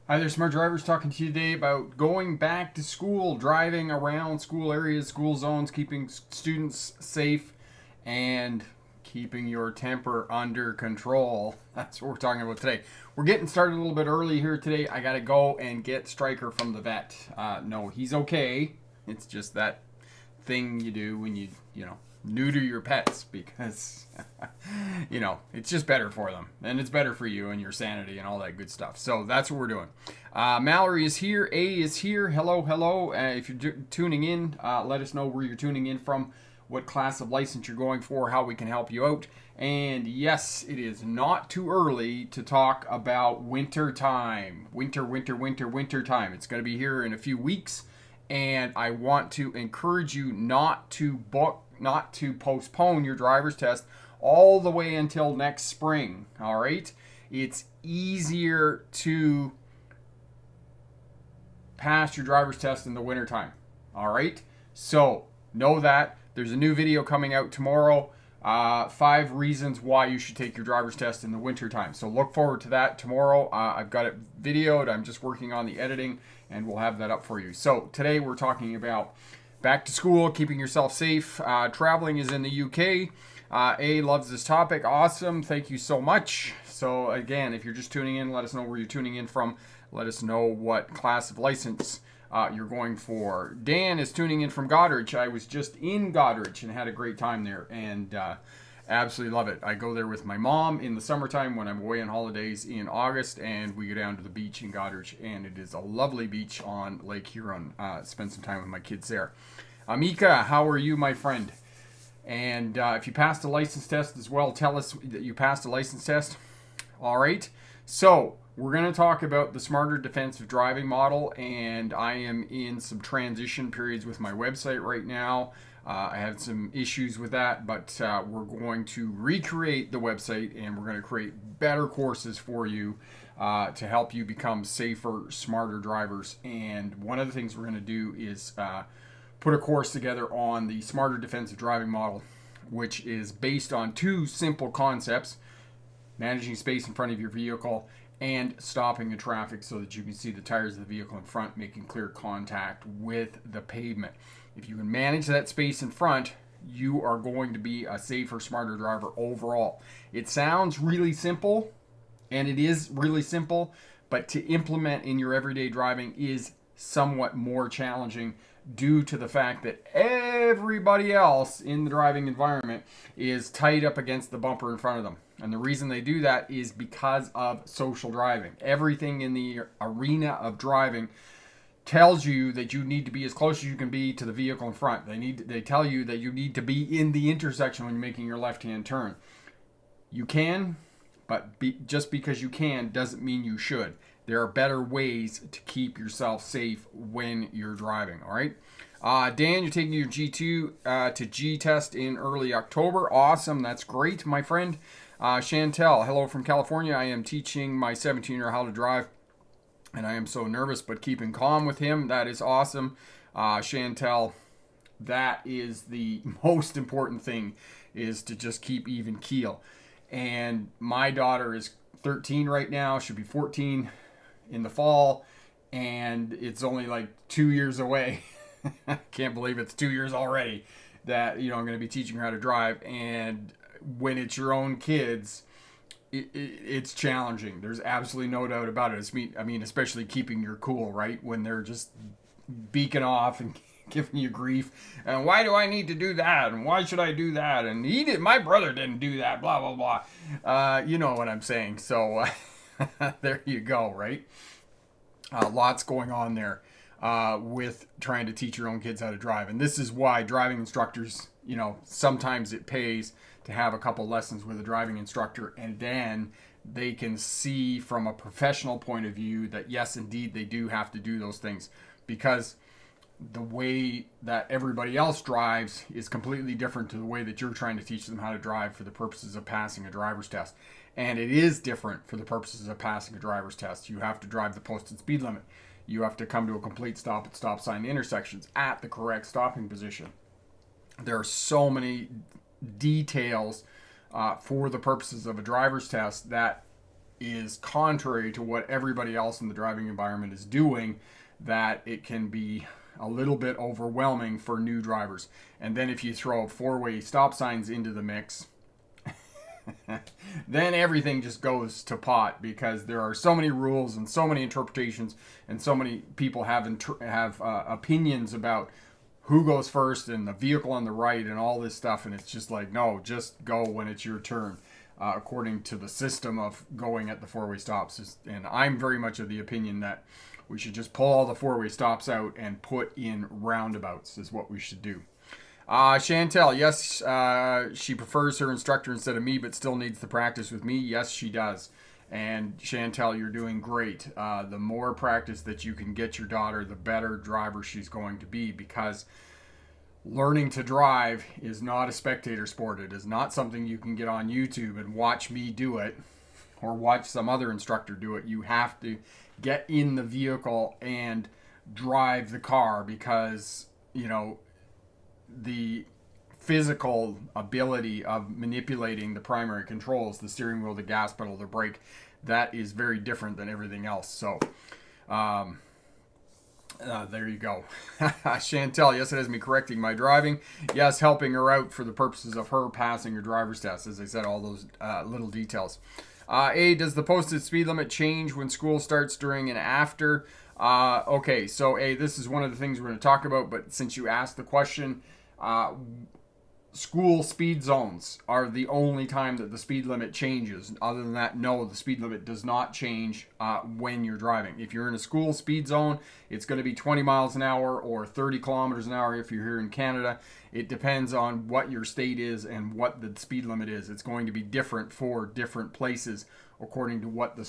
Hi there, smart drivers. Talking to you today about going back to school, driving around school areas, school zones, keeping students safe, and keeping your temper under control. That's what we're talking about today. We're getting started a little bit early here today. I got to go and get Stryker from the vet. No, he's okay. It's just that thing you do when you neuter your pets because it's just better for them and it's better for you and your sanity and all that good stuff. So that's what we're doing. Mallory is here. A is here. Hello. If you're tuning in, let us know where you're tuning in from, what class of license you're going for, how we can help you out. And yes, it is not too early to talk about winter time. Winter time. It's going to be here in a few weeks. And I want to encourage you not to postpone your driver's test all the way until next spring. All right? It's easier to pass your driver's test in the wintertime. All right? So know that. There's a new video coming out tomorrow. 5 reasons why you should take your driver's test in the wintertime. So look forward to that tomorrow. I've got it videoed. I'm just working on the editing, and we'll have that up for you. So today we're talking about back to school, keeping yourself safe. Traveling is in the UK. A loves this topic. Awesome. Thank you so much. So again, if you're just tuning in, let us know where you're tuning in from. Let us know what class of license you're going for. Dan is tuning in from Goderich. I was just in Goderich and had a great time there, and absolutely love it. I go there with my mom in the summertime when I'm away on holidays in August, and we go down to the beach in Goderich, and it is a lovely beach on Lake Huron. Spend some time with my kids there. Amika, how are you, my friend? And if you passed a license test as well, tell us that you passed a license test. All right. So we're going to talk about the Smarter Defensive Driving Model, and I am in some transition periods with my website right now. I have some issues with that, but we're going to recreate the website, and we're going to create better courses for you to help you become safer, smarter drivers. And one of the things we're going to do is put a course together on the Smarter Defensive Driving Model, which is based on 2 simple concepts: managing space in front of your vehicle and stopping in traffic so that you can see the tires of the vehicle in front making clear contact with the pavement. If you can manage that space in front, you are going to be a safer, smarter driver overall. It sounds really simple, and it is really simple, but to implement in your everyday driving is somewhat more challenging due to the fact that everybody else in the driving environment is tied up against the bumper in front of them. And the reason they do that is because of social driving. Everything in the arena of driving tells you that you need to be as close as you can be to the vehicle in front. They tell you that you need to be in the intersection when you're making your left-hand turn. You can, but just because you can doesn't mean you should. There are better ways to keep yourself safe when you're driving, all right? Dan, you're taking your G2 to G test in early October. Awesome. That's great, my friend. Chantel, hello from California. I am teaching my 17-year-old how to drive, and I am so nervous, but keeping calm with him. That is awesome. Chantel, that is the most important thing, is to just keep even keel. And my daughter is 13 right now. She'll be 14 in the fall, and it's only like 2 years away. I can't believe it's 2 years already that I'm going to be teaching her how to drive. And when it's your own kids, it's challenging. There's absolutely no doubt about it. Especially keeping your cool, right? When they're just beaking off and giving you grief. And why do I need to do that? And why should I do that? And my brother didn't do that, blah, blah, blah. You know what I'm saying. So there you go, right? Lots going on there with trying to teach your own kids how to drive. And this is why driving instructors, sometimes it pays to have a couple lessons with a driving instructor, and then they can see from a professional point of view that yes, indeed, they do have to do those things, because the way that everybody else drives is completely different to the way that you're trying to teach them how to drive for the purposes of passing a driver's test. And it is different for the purposes of passing a driver's test. You have to drive the posted speed limit. You have to come to a complete stop at stop sign intersections at the correct stopping position. There are so many details for the purposes of a driver's test that is contrary to what everybody else in the driving environment is doing, that it can be a little bit overwhelming for new drivers. And then if you throw four-way stop signs into the mix, then everything just goes to pot, because there are so many rules and so many interpretations, and so many people have opinions about who goes first and the vehicle on the right and all this stuff. And it's just like, no, just go when it's your turn, according to the system of going at the four-way stops. And I'm very much of the opinion that we should just pull all the four-way stops out and put in roundabouts is what we should do. Chantel, yes, she prefers her instructor instead of me, but still needs to practice with me. Yes, she does. And Chantel, you're doing great. The more practice that you can get your daughter, the better driver she's going to be, because learning to drive is not a spectator sport. It is not something you can get on YouTube and watch me do it or watch some other instructor do it. You have to get in the vehicle and drive the car, because, you know, the physical ability of manipulating the primary controls, the steering wheel, the gas pedal, the brake, that is very different than everything else. So there you go. Chantel, yes, it has me correcting my driving. Yes, helping her out for the purposes of her passing her driver's test. As I said, all those little details. Does the posted speed limit change when school starts, during, and after? Okay, so this is one of the things we're going to talk about, but since you asked the question, school speed zones are the only time that the speed limit changes. Other than that, no, the speed limit does not change when you're driving. If you're in a school speed zone, it's going to be 20 miles an hour or 30 kilometers an hour if you're here in Canada. It depends on what your state is and what the speed limit is. It's going to be different for different places according to what the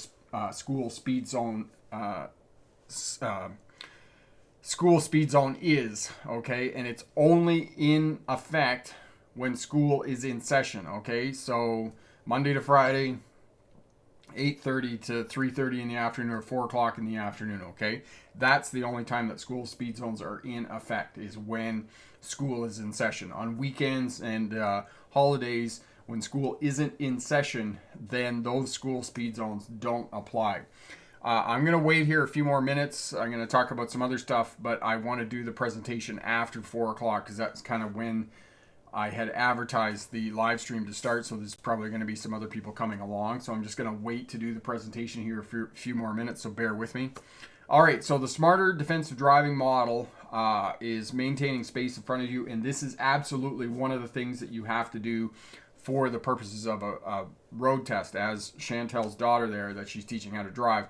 school speed zone is, okay? And it's only in effect when school is in session, okay? So Monday to Friday, 8:30 to 3:30 in the afternoon, or 4 o'clock in the afternoon, okay? That's the only time that school speed zones are in effect, is when school is in session. On weekends and holidays, when school isn't in session, then those school speed zones don't apply. I'm going to wait here a few more minutes. I'm going to talk about some other stuff, but I want to do the presentation after 4 o'clock, because that's kind of when I had advertised the live stream to start. So there's probably going to be some other people coming along. So I'm just going to wait to do the presentation here for a few more minutes, so bear with me. All right, so the smarter defensive driving model is maintaining space in front of you, and this is absolutely one of the things that you have to do for the purposes of a road test. As Chantel's daughter there, that she's teaching how to drive,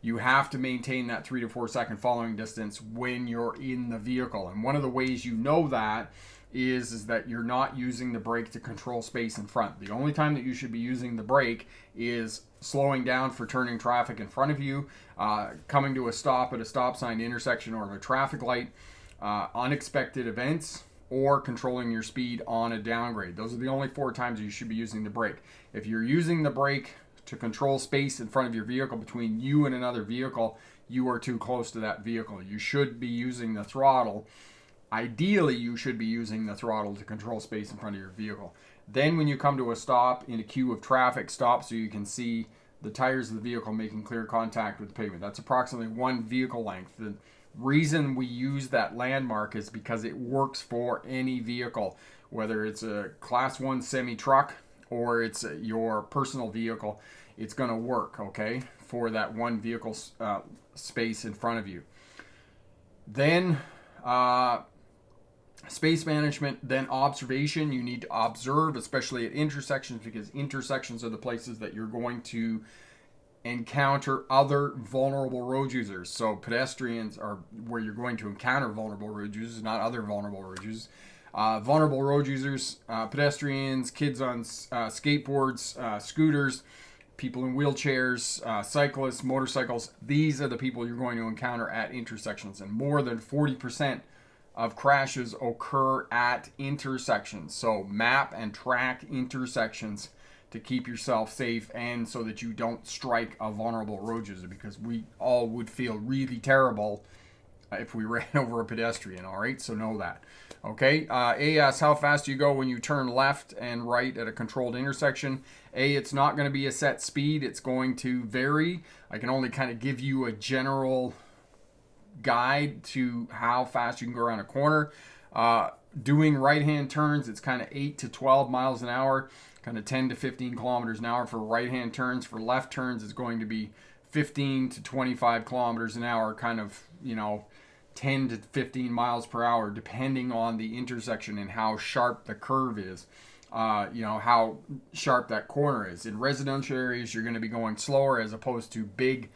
you have to maintain that 3 to 4 second following distance when you're in the vehicle. And one of the ways you know that is that you're not using the brake to control space in front. The only time that you should be using the brake is slowing down for turning traffic in front of you, coming to a stop at a stop sign, intersection, or a traffic light, unexpected events, or controlling your speed on a downgrade. Those are the only 4 times you should be using the brake. If you're using the brake to control space in front of your vehicle, between you and another vehicle, you are too close to that vehicle. You should be using the throttle. Ideally, you should be using the throttle to control space in front of your vehicle. Then when you come to a stop in a queue of traffic, stop so you can see the tires of the vehicle making clear contact with the pavement. That's approximately 1 vehicle length. The reason we use that landmark is because it works for any vehicle, whether it's a class 1 semi-truck or it's your personal vehicle. It's going to work, okay, for that 1 vehicle space in front of you. Then space management, then observation. You need to observe, especially at intersections, because intersections are the places that you're going to encounter other vulnerable road users. So pedestrians are where you're going to encounter vulnerable road users, not other vulnerable road users. Vulnerable road users, pedestrians, kids on skateboards, scooters, people in wheelchairs, cyclists, motorcycles. These are the people you're going to encounter at intersections, and more than 40% of crashes occur at intersections. So map and track intersections to keep yourself safe, and so that you don't strike a vulnerable road user, because we all would feel really terrible if we ran over a pedestrian. All right, so know that. Okay, A asks, how fast do you go when you turn left and right at a controlled intersection? A, it's not going to be a set speed. It's going to vary. I can only kind of give you a general guide to how fast you can go around a corner. Doing right-hand turns, it's kind of 8 to 12 miles an hour, kind of 10 to 15 kilometers an hour for right-hand turns. For left turns, it's going to be 15 to 25 kilometers an hour, kind of, 10 to 15 miles per hour, depending on the intersection and how sharp the curve is. How sharp that corner is. In residential areas, you're going to be going slower, as opposed to big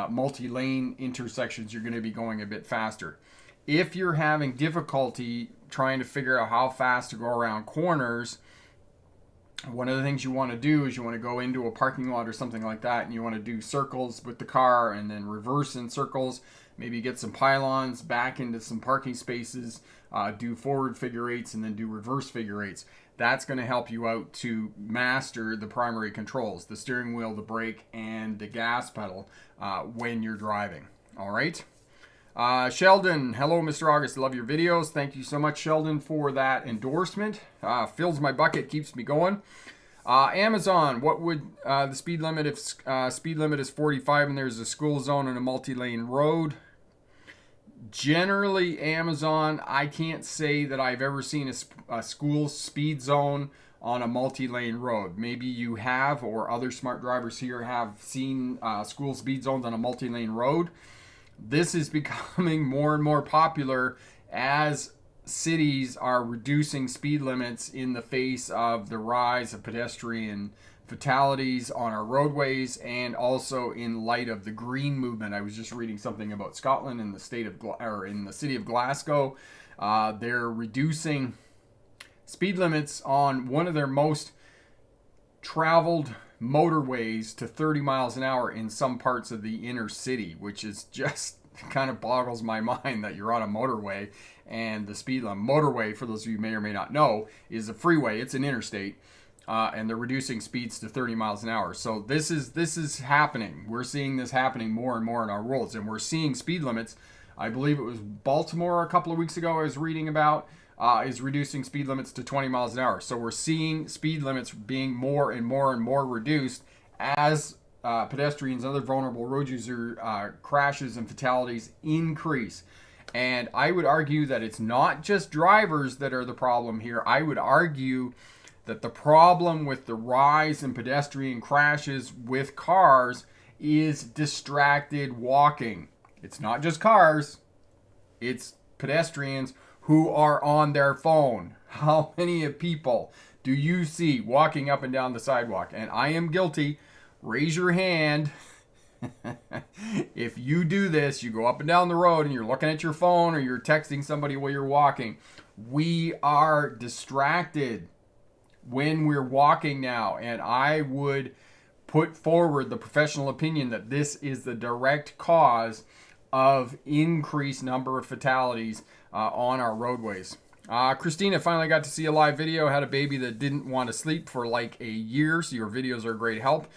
multi-lane intersections, you're going to be going a bit faster. If you're having difficulty trying to figure out how fast to go around corners, one of the things you want to do is you want to go into a parking lot or something like that, and you want to do circles with the car and then reverse in circles. Maybe get some pylons back into some parking spaces, do forward figure eights, and then do reverse figure eights. That's going to help you out to master the primary controls, the steering wheel, the brake, and the gas pedal when you're driving. All right. Sheldon, hello, Mr. August. Love your videos. Thank you so much, Sheldon, for that endorsement. Fills my bucket, keeps me going. Amazon, what would the speed limit if speed limit is 45 and there's a school zone and a multi-lane road? Generally, Amazon, I can't say that I've ever seen a school speed zone on a multi-lane road. Maybe you have, or other smart drivers here have seen school speed zones on a multi-lane road. This is becoming more and more popular as cities are reducing speed limits in the face of the rise of pedestrian fatalities on our roadways, and also in light of the green movement. I was just reading something about Scotland and in the city of Glasgow. They're reducing speed limits on one of their most traveled motorways to 30 miles an hour in some parts of the inner city, which is just kind of boggles my mind that you're on a motorway and the speed limit. Motorway, for those of you who may or may not know, is a freeway. It's an interstate. And they're reducing speeds to 30 miles an hour. So this is happening. We're seeing this happening more and more in our roads, and we're seeing speed limits. I believe it was Baltimore a couple of weeks ago I was reading about is reducing speed limits to 20 miles an hour. So we're seeing speed limits being more and more and more reduced as pedestrians and other vulnerable road user crashes and fatalities increase. And I would argue that it's not just drivers that are the problem here. I would argue that the problem with the rise in pedestrian crashes with cars is distracted walking. It's not just cars, it's pedestrians who are on their phone. How many people do you see walking up and down the sidewalk? And I am guilty. Raise your hand. If you do this, you go up and down the road and you're looking at your phone or you're texting somebody while you're walking. We are distracted when we're walking now, and I would put forward the professional opinion that this is the direct cause of increased number of fatalities on our roadways. Christina, finally got to see a live video. Had a baby that didn't want to sleep for like a year, so your videos are a great help.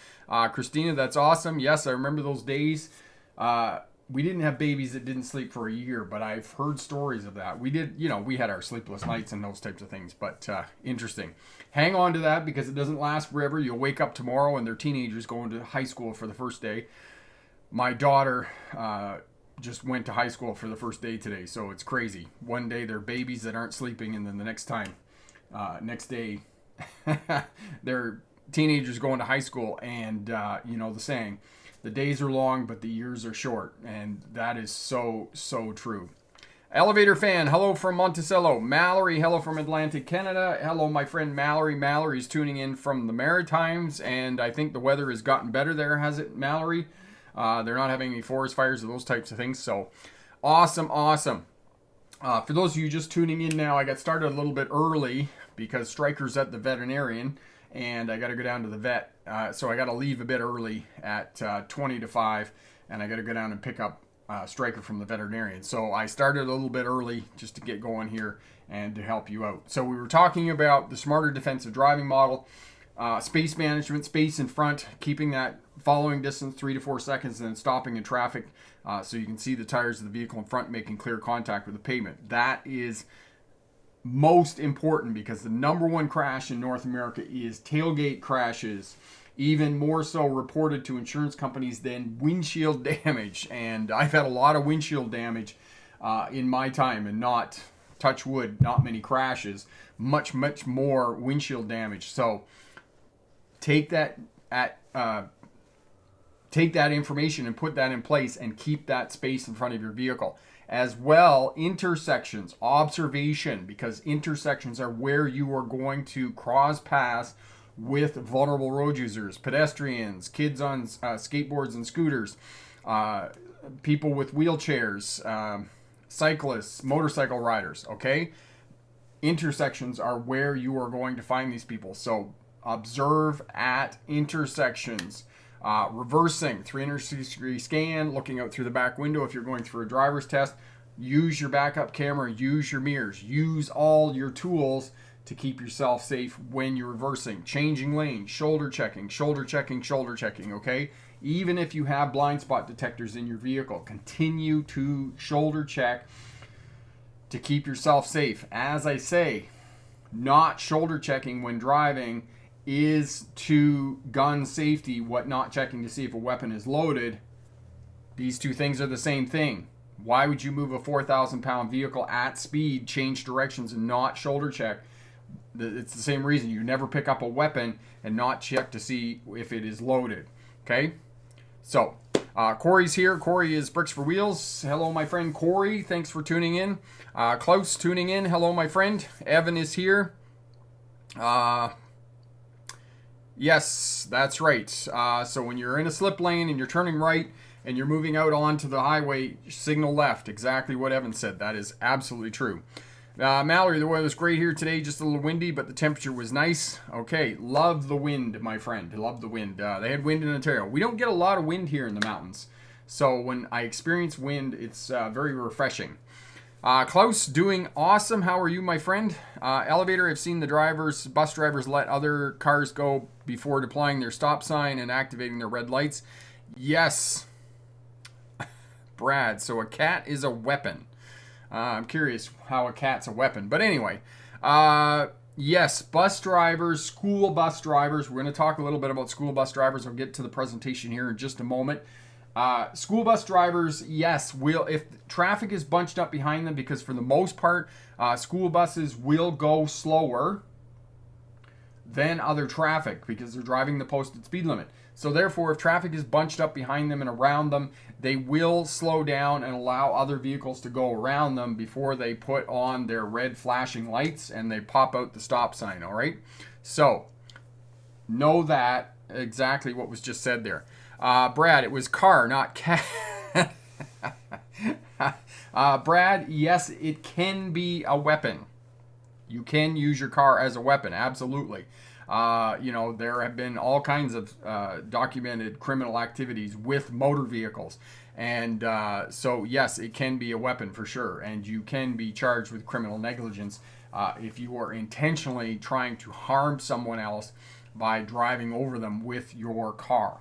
Christina, that's awesome. Yes, I remember those days. We didn't have babies that didn't sleep for a year, but I've heard stories of that. We did, we had our sleepless nights and those types of things, but interesting. Hang on to that because it doesn't last forever. You'll wake up tomorrow and they're teenagers going to high school for the first day. My daughter just went to high school for the first day today, so it's crazy. One day they're babies that aren't sleeping, and then the next day, they're teenagers going to high school, and the saying, the days are long, but the years are short. And that is so, so true. Elevator fan, hello from Monticello. Mallory, hello from Atlantic Canada. Hello, my friend Mallory. Mallory's tuning in from the Maritimes, and I think the weather has gotten better there, has it, Mallory? They're not having any forest fires or those types of things. So awesome, awesome. For those of you just tuning in now, I got started a little bit early because Stryker's at the veterinarian, and I got to go down to the vet. So I got to leave a bit early at 20 to 5, and I got to go down and pick up Stryker from the veterinarian. So I started a little bit early just to get going here and to help you out. So we were talking about the smarter defensive driving model, space management, space in front, keeping that following distance 3 to 4 seconds, and then stopping in traffic so you can see the tires of the vehicle in front making clear contact with the pavement. That is most important, because the number one crash in North America is tailgate crashes, even more so reported to insurance companies than windshield damage. And I've had a lot of windshield damage in my time, and not, touch wood, not many crashes, much more windshield damage. So take that information and put that in place, and keep that space in front of your vehicle. As well, intersections, observation, because intersections are where you are going to cross paths with vulnerable road users, pedestrians, kids on skateboards and scooters, people with wheelchairs, cyclists, motorcycle riders, okay? Intersections are where you are going to find these people. So observe at intersections. Reversing, 360-degree scan, looking out through the back window if you're going through a driver's test. Use your backup camera, use your mirrors, use all your tools to keep yourself safe when you're reversing. Changing lanes, shoulder checking, okay? Even if you have blind spot detectors in your vehicle, continue to shoulder check to keep yourself safe. As I say, not shoulder checking when driving is to gun safety what not checking to see if a weapon is loaded. These two things are the same thing. Why would you move a 4,000-pound vehicle at speed, change directions, and not shoulder check? It's the same reason. You never pick up a weapon and not check to see if it is loaded. Okay? So, Corey's here. Corey is Bricks for Wheels. Hello, my friend Corey. Thanks for tuning in. Klaus tuning in. Hello, my friend. Evan is here. Yes, that's right. So when you're in a slip lane and you're turning right and you're moving out onto the highway, signal left. Exactly what Evan said. That is absolutely true. Mallory, the weather was great here today. Just a little windy, but the temperature was nice. Okay, love the wind, my friend. Love the wind. They had wind in Ontario. We don't get a lot of wind here in the mountains. So when I experience wind, it's very refreshing. Klaus, doing awesome. How are you, my friend? Elevator, I've seen the bus drivers let other cars go before deploying their stop sign and activating their red lights. Yes. Brad, so a cat is a weapon. I'm curious how a cat's a weapon. But anyway, yes, bus drivers, school bus drivers. We're going to talk a little bit about school bus drivers. I'll get to the presentation here in just a moment. School bus drivers, yes, will, if traffic is bunched up behind them, because for the most part, school buses will go slower than other traffic because they're driving the posted speed limit. So therefore, if traffic is bunched up behind them and around them, they will slow down and allow other vehicles to go around them before they put on their red flashing lights and they pop out the stop sign, all right? So, know that exactly what was just said there. Brad, it was car, not cat. Brad, yes, it can be a weapon. You can use your car as a weapon, absolutely. There have been all kinds of documented criminal activities with motor vehicles. And so, yes, it can be a weapon for sure. And you can be charged with criminal negligence if you are intentionally trying to harm someone else by driving over them with your car.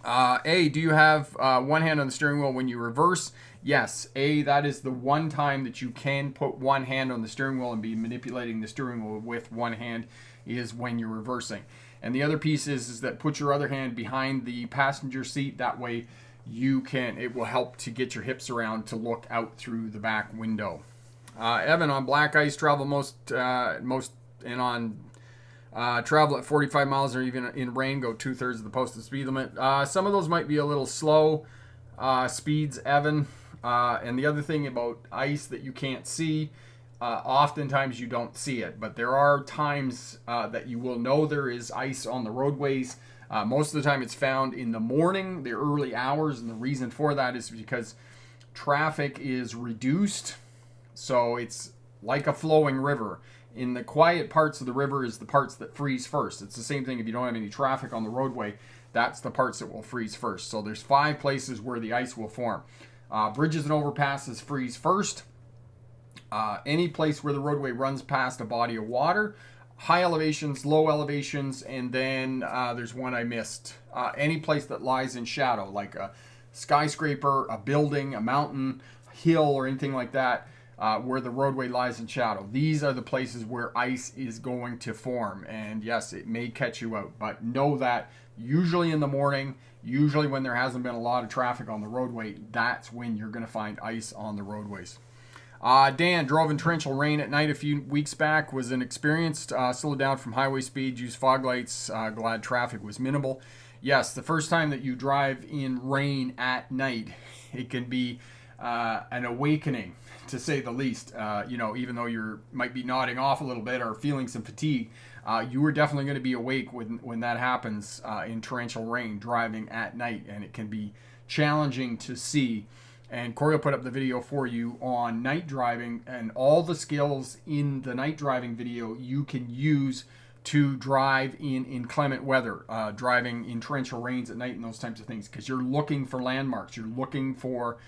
Do you have one hand on the steering wheel when you reverse? Yes. That is the one time that you can put one hand on the steering wheel and be manipulating the steering wheel with one hand is when you're reversing. And the other piece is that put your other hand behind the passenger seat. That way it will help to get your hips around to look out through the back window. Evan, on black ice, travel travel at 45 miles or even in rain, go 2/3 of the posted speed limit. Some of those might be a little slow speeds, Evan. And the other thing about ice that you can't see, oftentimes you don't see it. But there are times that you will know there is ice on the roadways. Most of the time it's found in the morning, the early hours. And the reason for that is because traffic is reduced. So it's like a flowing river. In the quiet parts of the river is the parts that freeze first. It's the same thing if you don't have any traffic on the roadway. That's the parts that will freeze first. So there's 5 places where the ice will form. Bridges and overpasses freeze first. Any place where the roadway runs past a body of water. high elevations, low elevations, and then there's one I missed. Any place that lies in shadow, like a skyscraper, a building, a mountain, hill, or anything like that, where the roadway lies in shadow. These are the places where ice is going to form. And yes, it may catch you out, but know that usually in the morning, usually when there hasn't been a lot of traffic on the roadway, that's when you're going to find ice on the roadways. Dan drove in torrential rain at night a few weeks back. Was inexperienced. Slowed down from highway speed. Used fog lights. Glad traffic was minimal. Yes, the first time that you drive in rain at night, it can be an awakening, to say the least. Even though you might be nodding off a little bit or feeling some fatigue, you are definitely going to be awake when that happens in torrential rain driving at night, and it can be challenging to see. And Corey will put up the video for you on night driving, and all the skills in the night driving video you can use to drive in inclement weather, driving in torrential rains at night and those types of things, because you're looking for landmarks, you're looking for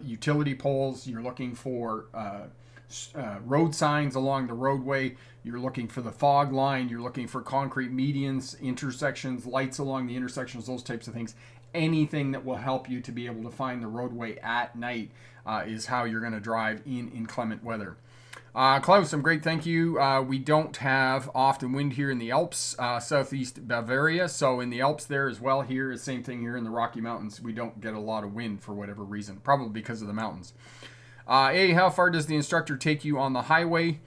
utility poles, you're looking for road signs along the roadway, you're looking for the fog line, you're looking for concrete medians, intersections, lights along the intersections, those types of things. Anything that will help you to be able to find the roadway at night is how you're going to drive in inclement weather. Klaus, I'm great, thank you. We don't have often wind here in the Alps, southeast Bavaria, so in the Alps there as well. Here is the same thing here in the Rocky Mountains. We don't get a lot of wind for whatever reason, probably because of the mountains. How far does the instructor take you on the highway?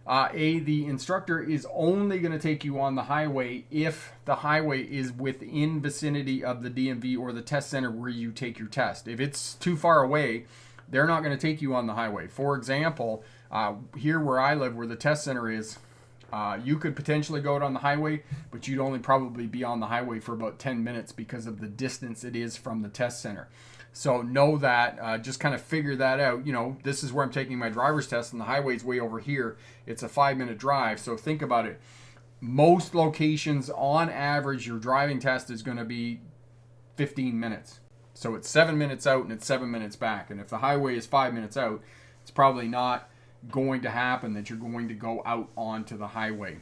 The instructor is only going to take you on the highway if the highway is within vicinity of the DMV or the test center where you take your test. If it's too far away, they're not going to take you on the highway. For example, here where I live, where the test center is, you could potentially go out on the highway, but you'd only probably be on the highway for about 10 minutes because of the distance it is from the test center. So know that, just kind of figure that out. This is where I'm taking my driver's test, and the highway's way over here. It's a 5-minute drive. So think about it. Most locations, on average, your driving test is going to be 15 minutes. So it's 7 minutes out and it's 7 minutes back. And if the highway is 5 minutes out, it's probably not going to happen that you're going to go out onto the highway.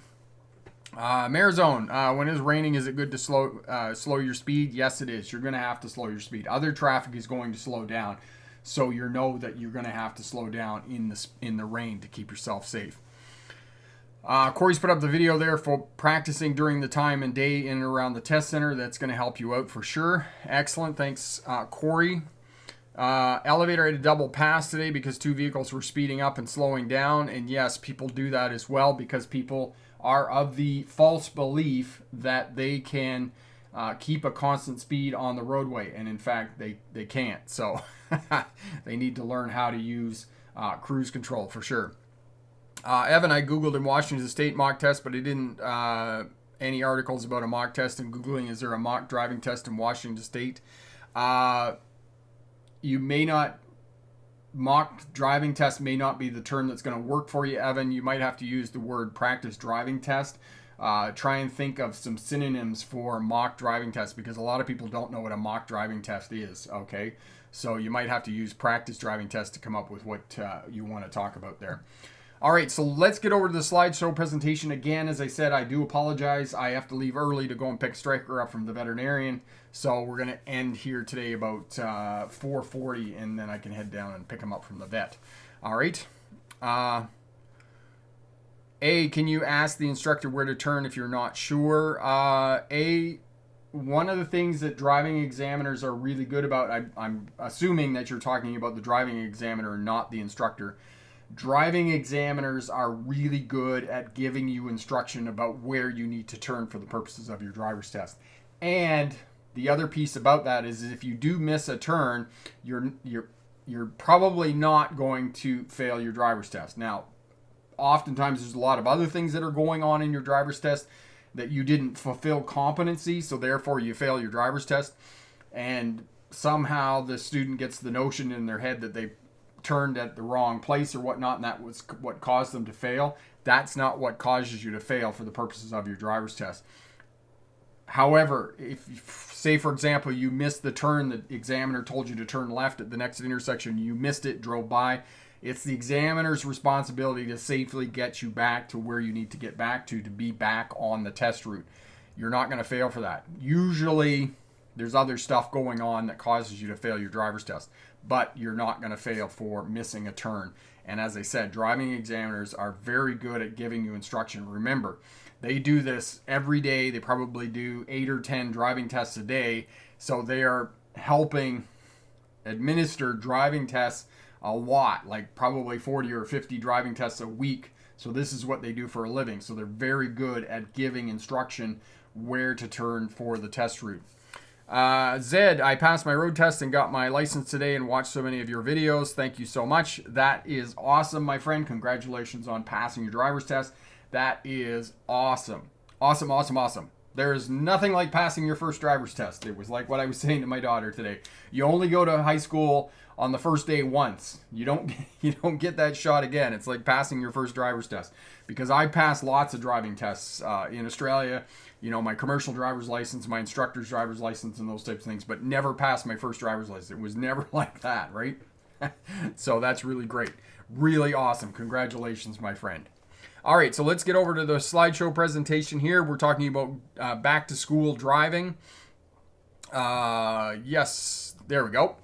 Marizone, when it's raining, is it good to slow your speed? Yes, it is. You're going to have to slow your speed. Other traffic is going to slow down, so you know that you're going to have to slow down in the rain to keep yourself safe. Corey's put up the video there for practicing during the time and day in and around the test center. That's going to help you out for sure. Excellent. Thanks, Corey. Elevator had a double pass today because 2 vehicles were speeding up and slowing down. And yes, people do that as well because people are of the false belief that they can keep a constant speed on the roadway. And in fact, they can't. So they need to learn how to use cruise control for sure. Evan, I Googled in Washington State mock test, but I didn't any articles about a mock test. And Googling, is there a mock driving test in Washington State? You may not, mock driving test may not be the term that's going to work for you, Evan. You might have to use the word practice driving test. Try and think of some synonyms for mock driving test because a lot of people don't know what a mock driving test is, okay? So you might have to use practice driving test to come up with what you want to talk about there. All right, so let's get over to the slideshow presentation. Again, as I said, I do apologize. I have to leave early to go and pick Striker up from the veterinarian. So we're going to end here today about 4:40, and then I can head down and pick him up from the vet. All right. Can you ask the instructor where to turn if you're not sure? One of the things that driving examiners are really good about, I'm assuming that you're talking about the driving examiner, not the instructor. Driving examiners are really good at giving you instruction about where you need to turn for the purposes of your driver's test. And the other piece about that is if you do miss a turn, you're probably not going to fail your driver's test. Now, oftentimes there's a lot of other things that are going on in your driver's test that you didn't fulfill competency, so therefore you fail your driver's test. And somehow the student gets the notion in their head that they turned at the wrong place or whatnot, and that was what caused them to fail. That's not what causes you to fail for the purposes of your driver's test. However, if, say for example, you missed the turn, the examiner told you to turn left at the next intersection, you missed it, drove by, It's the examiner's responsibility to safely get you back to where you need to get back to be back on the test route. You're not going to fail for that. Usually, there's other stuff going on that causes you to fail your driver's test, but you're not going to fail for missing a turn. And as I said, driving examiners are very good at giving you instruction. Remember, they do this every day. They probably do 8 or 10 driving tests a day. So they are helping administer driving tests a lot, like probably 40 or 50 driving tests a week. So this is what they do for a living. So they're very good at giving instruction where to turn for the test route. Zed, I passed my road test and got my license today and watched so many of your videos. Thank you so much. That is awesome, my friend. Congratulations on passing your driver's test. That is awesome. Awesome, awesome, awesome. There is nothing like passing your first driver's test. It was like what I was saying to my daughter today. You only go to high school on the first day once. You don't get that shot again. It's like passing your first driver's test. Because I passed lots of driving tests in Australia. You know, my commercial driver's license, my instructor's driver's license, and those types of things, but never passed my first driver's license. It was never like that, right? So that's really great. Really awesome. Congratulations, my friend. All right, so let's get over to the slideshow presentation here. We're talking about back to school driving. Yes, there we go.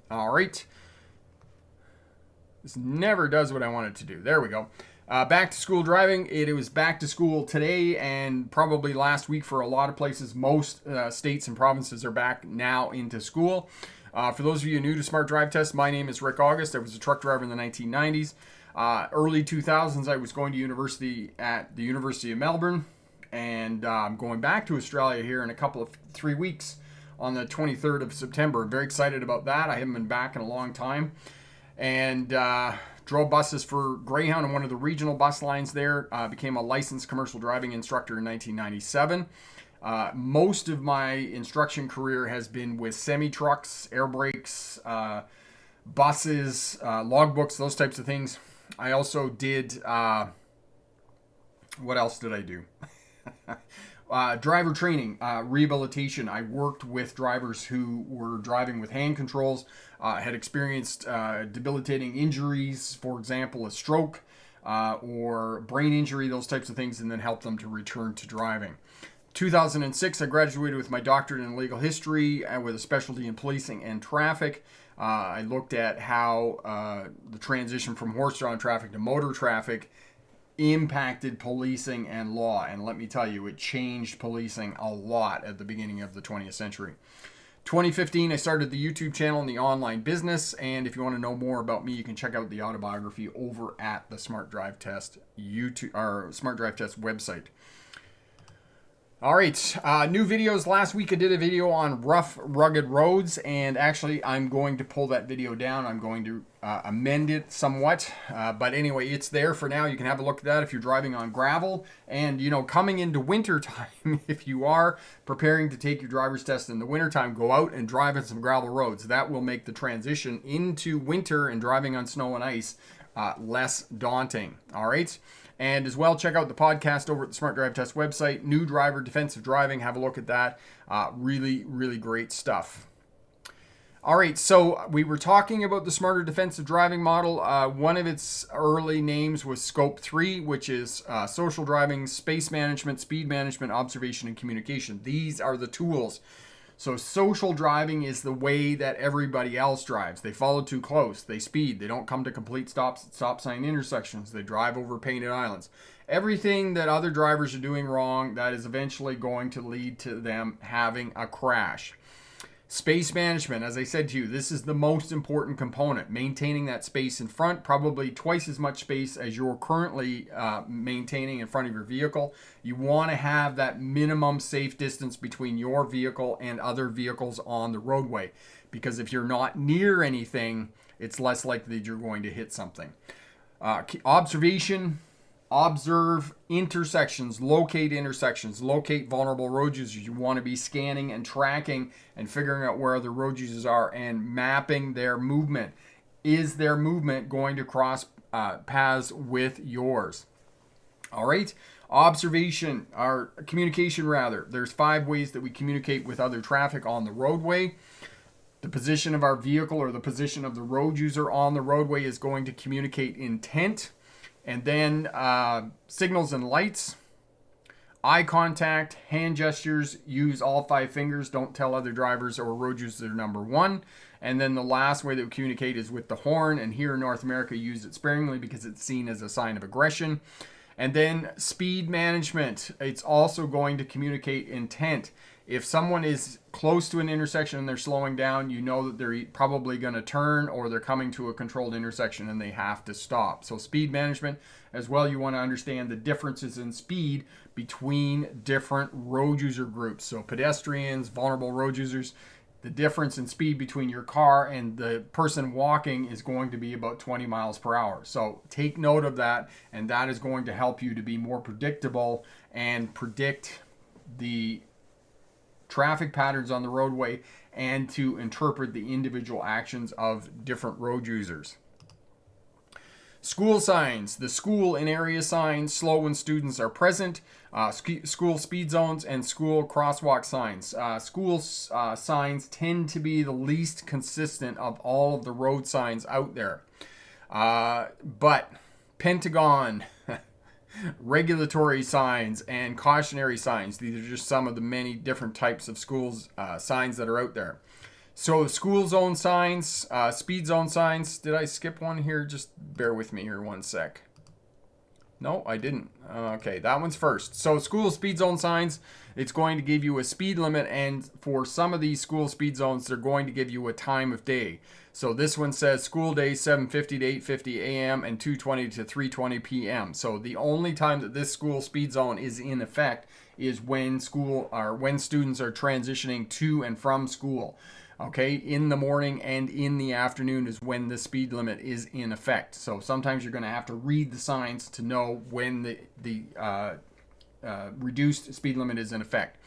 All right. This never does what I want it to do. There we go. Back to school driving. It was back to school today and probably last week for a lot of places. Most states and provinces are back now into school. For those of you new to Smart Drive Test, my name is Rick August. I was a truck driver in the 1990s. Early 2000s, I was going to university at the University of Melbourne. And I'm going back to Australia here in 3 weeks on the 23rd of September. Very excited about that. I haven't been back in a long time. And drove buses for Greyhound on one of the regional bus lines there. Became a licensed commercial driving instructor in 1997. Most of my instruction career has been with semi-trucks, air brakes, buses, logbooks, those types of things. I also did, what else did I do? Driver training, rehabilitation. I worked with drivers who were driving with hand controls, had experienced debilitating injuries, for example, a stroke or brain injury, those types of things, and then helped them to return to driving. 2006, I graduated with my doctorate in legal history with a specialty in policing and traffic. I looked at how the transition from horse-drawn traffic to motor traffic impacted policing and law. And let me tell you, it changed policing a lot at the beginning of the 20th century. 2015, I started the YouTube channel and the online business. And if you want to know more about me, you can check out the autobiography over at the Smart Drive Test YouTube or Smart Drive Test website. All right, new videos. Last week I did a video on rough, rugged roads, and actually I'm going to pull that video down. I'm going to amend it somewhat, but anyway, it's there for now. You can have a look at that if you're driving on gravel. And, you know, coming into winter time, if you are preparing to take your driver's test in the wintertime, go out and drive on some gravel roads. That will make the transition into winter and driving on snow and ice less daunting. All right. And as well, check out the podcast over at the Smart Drive Test website. New driver, defensive driving. Have a look at that. Really, really great stuff. All right, so we were talking about the smarter defensive driving model. One of its early names was Scope 3, which is social driving, space management, speed management, observation, and communication. These are the tools. So social driving is the way that everybody else drives. They follow too close. They speed. They don't come to complete stops at stop sign intersections. They drive over painted islands. Everything that other drivers are doing wrong, that is eventually going to lead to them having a crash. Space management, as I said to you, this is the most important component. Maintaining that space in front, probably twice as much space as you're currently maintaining in front of your vehicle. You want to have that minimum safe distance between your vehicle and other vehicles on the roadway. Because if you're not near anything, it's less likely that you're going to hit something. Observation. Observe intersections, locate vulnerable road users. You want to be scanning and tracking and figuring out where other road users are and mapping their movement. Is their movement going to cross paths with yours? All right. Observation, or communication rather. There's 5 ways that we communicate with other traffic on the roadway. The position of our vehicle or the position of the road user on the roadway is going to communicate intent. And then signals and lights, eye contact, hand gestures, use all 5 fingers. Don't tell other drivers or road users they're number 1. And then the last way that we communicate is with the horn. And here in North America, use it sparingly because it's seen as a sign of aggression. And then speed management. It's also going to communicate intent. If someone is close to an intersection and they're slowing down, you know that they're probably going to turn or they're coming to a controlled intersection and they have to stop. So speed management as well, you want to understand the differences in speed between different road user groups. So pedestrians, vulnerable road users, the difference in speed between your car and the person walking is going to be about 20 miles per hour. So take note of that, and that is going to help you to be more predictable and predict the traffic patterns on the roadway and to interpret the individual actions of different road users. School signs. The school and area signs slow when students are present. School speed zones and school crosswalk signs. School signs tend to be the least consistent of all of the road signs out there. But Pentagon, regulatory signs, and cautionary signs. These are just some of the many different types of schools signs that are out there. So school zone signs, speed zone signs. Did I skip one here? Just bear with me here one sec. No, I didn't. Okay, that one's first. So school speed zone signs, it's going to give you a speed limit, and for some of these school speed zones, they're going to give you a time of day. So this one says school day 7:50 to 8:50 a.m. and 2:20 to 3:20 p.m. So the only time that this school speed zone is in effect is when students are transitioning to and from school. Okay, in the morning and in the afternoon is when the speed limit is in effect. So sometimes you're going to have to read the signs to know when the reduced speed limit is in effect.